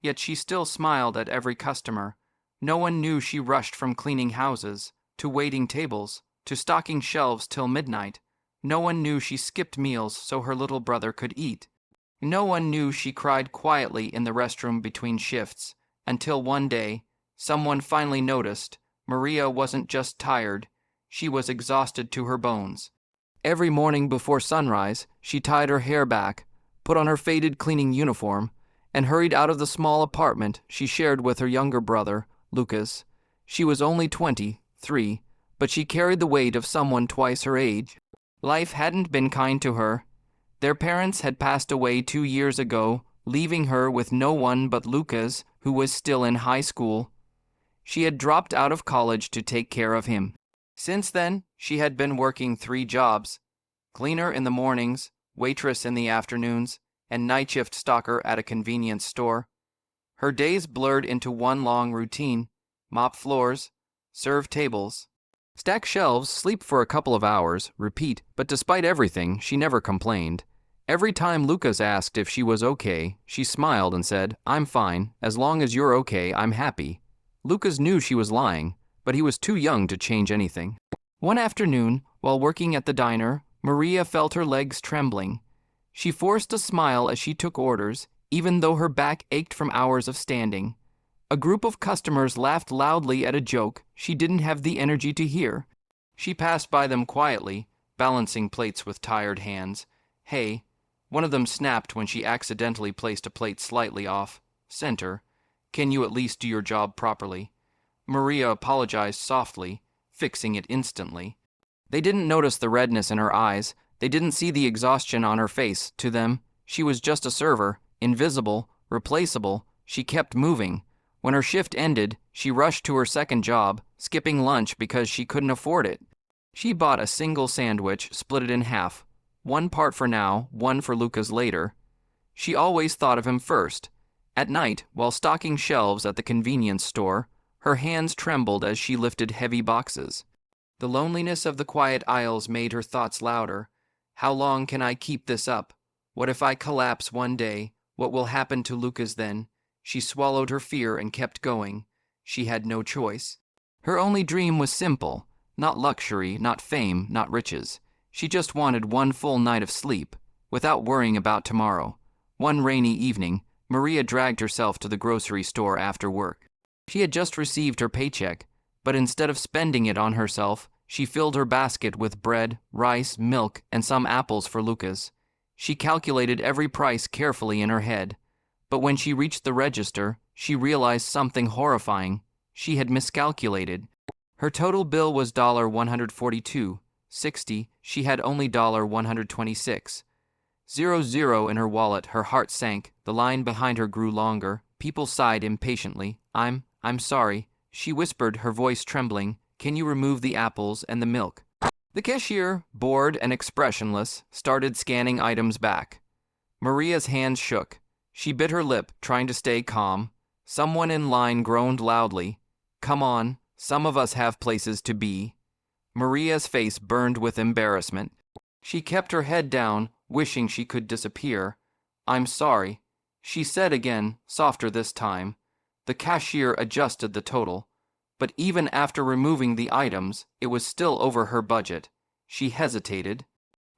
yet she still smiled at every customer. No one knew she rushed from cleaning houses, to waiting tables, to stocking shelves till midnight. No one knew she skipped meals so her little brother could eat. No one knew she cried quietly in the restroom between shifts, until one day, someone finally noticed Maria wasn't just tired, she was exhausted to her bones. Every morning before sunrise, she tied her hair back, put on her faded cleaning uniform, and hurried out of the small apartment she shared with her younger brother, Lucas. She was only 23, but she carried the weight of someone twice her age. Life hadn't been kind to her. Their parents had passed away 2 years ago, leaving her with no one but Lucas, who was still in high school. She had dropped out of college to take care of him. Since then, she had been working 3 jobs: cleaner in the mornings, waitress in the afternoons, and night shift stocker at a convenience store. Her days blurred into one long routine: mop floors, serve tables, stack shelves, sleep for a couple of hours, repeat. But despite everything, she never complained. Every time Lucas asked if she was okay, she smiled and said, "I'm fine. As long as you're okay, I'm happy." Lucas knew she was lying, but he was too young to change anything. One afternoon, while working at the diner, Maria felt her legs trembling. She forced a smile as she took orders, even though her back ached from hours of standing. A group of customers laughed loudly at a joke she didn't have the energy to hear. She passed by them quietly, balancing plates with tired hands. "Hey," one of them snapped when she accidentally placed a plate slightly off center. "Can you at least do your job properly?" Maria apologized softly, fixing it instantly. They didn't notice the redness in her eyes. They didn't see the exhaustion on her face. To them, she was just a server, invisible, replaceable. She kept moving. When her shift ended, she rushed to her second job, skipping lunch because she couldn't afford it. She bought a single sandwich, split it in half. One part for now, one for Lucas later. She always thought of him first. At night, while stocking shelves at the convenience store, her hands trembled as she lifted heavy boxes. The loneliness of the quiet aisles made her thoughts louder. How long can I keep this up? What if I collapse one day? What will happen to Lucas then? She swallowed her fear and kept going. She had no choice. Her only dream was simple. Not luxury, not fame, not riches. She just wanted one full night of sleep, without worrying about tomorrow. One rainy evening, Maria dragged herself to the grocery store after work. She had just received her paycheck, but instead of spending it on herself, she filled her basket with bread, rice, milk, and some apples for Lucas. She calculated every price carefully in her head, but when she reached the register, she realized something horrifying. She had miscalculated. Her total bill was $142.60. She had only $126. 00 in her wallet. Her heart sank. The line behind her grew longer. People sighed impatiently. I'm sorry," she whispered, her voice trembling. "Can you remove the apples and the milk?" The cashier, bored and expressionless, started scanning items back. Maria's hands shook. She bit her lip, trying to stay calm. Someone in line groaned loudly. "Come on, some of us have places to be." Maria's face burned with embarrassment. She kept her head down, wishing she could disappear. "I'm sorry," she said again, softer this time. The cashier adjusted the total, but even after removing the items, it was still over her budget. She hesitated.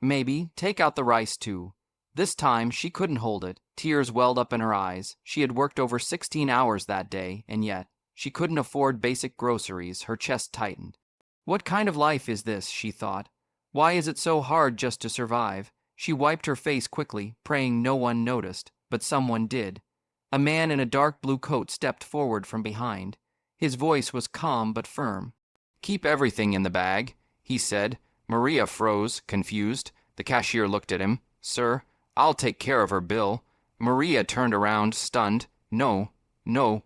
"Maybe take out the rice too." This time she couldn't hold it. Tears welled up in her eyes. She had worked over 16 hours that day, and yet she couldn't afford basic groceries. Her chest tightened. What kind of life is this, she thought. Why is it so hard just to survive? She wiped her face quickly, praying no one noticed, but someone did. A man in a dark blue coat stepped forward from behind. His voice was calm but firm. "Keep everything in the bag," he said. Maria froze, confused. The cashier looked at him. "Sir, I'll take care of her bill." Maria turned around, stunned. No,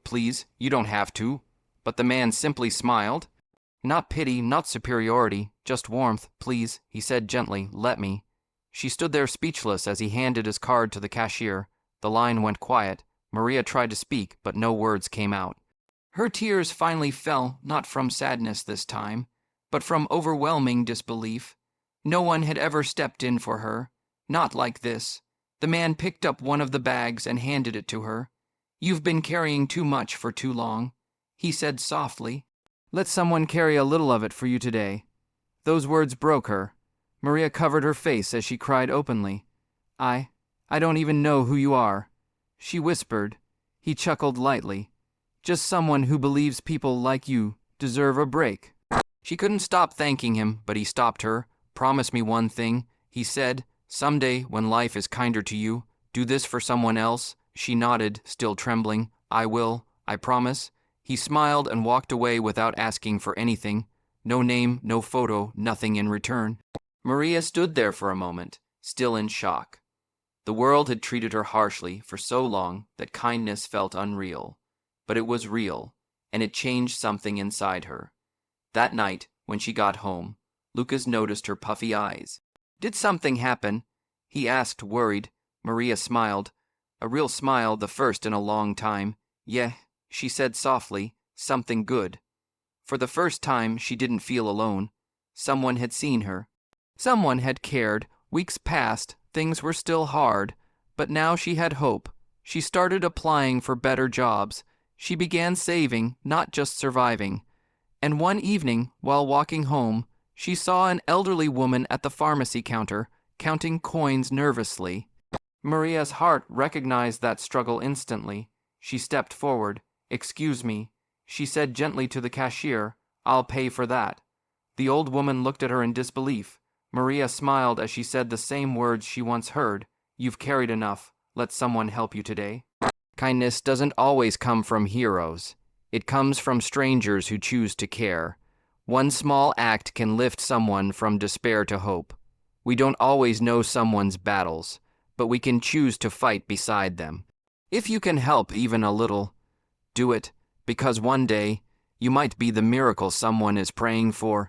please, you don't have to." But the man simply smiled. Not pity, not superiority, just warmth. "Please," he said gently, "let me." She stood there speechless as he handed his card to the cashier. The line went quiet. Maria tried to speak, but no words came out. Her tears finally fell, not from sadness this time, but from overwhelming disbelief. No one had ever stepped in for her. Not like this. The man picked up one of the bags and handed it to her. You've been carrying too much for too long, he said softly. Let someone carry a little of it for you today. Those words broke her. Maria covered her face as she cried openly. I don't even know who you are, she whispered. He chuckled lightly. Just someone who believes people like you deserve a break. She couldn't stop thanking him, but he stopped her. Promise me one thing, he said. Someday, when life is kinder to you, do this for someone else. She nodded, still trembling. I will, I promise. He smiled and walked away without asking for anything. No name, no photo, nothing in return. Maria stood there for a moment, still in shock. The world had treated her harshly for so long that kindness felt unreal. But it was real, and it changed something inside her. That night, when she got home, Lucas noticed her puffy eyes. Did something happen? He asked, worried. Maria smiled. A real smile, the first in a long time. Yeah, she said softly, something good. For the first time, she didn't feel alone. Someone had seen her. Someone had cared. Weeks passed, things were still hard, but now she had hope. She started applying for better jobs. She began saving, not just surviving. And one evening, while walking home, she saw an elderly woman at the pharmacy counter, counting coins nervously. Maria's heart recognized that struggle instantly. She stepped forward. Excuse me, she said gently to the cashier. I'll pay for that. The old woman looked at her in disbelief. Maria smiled as she said the same words she once heard. You've carried enough. Let someone help you today. Kindness doesn't always come from heroes. It comes from strangers who choose to care. One small act can lift someone from despair to hope. We don't always know someone's battles, but we can choose to fight beside them. If you can help even a little, do it, because one day you might be the miracle someone is praying for.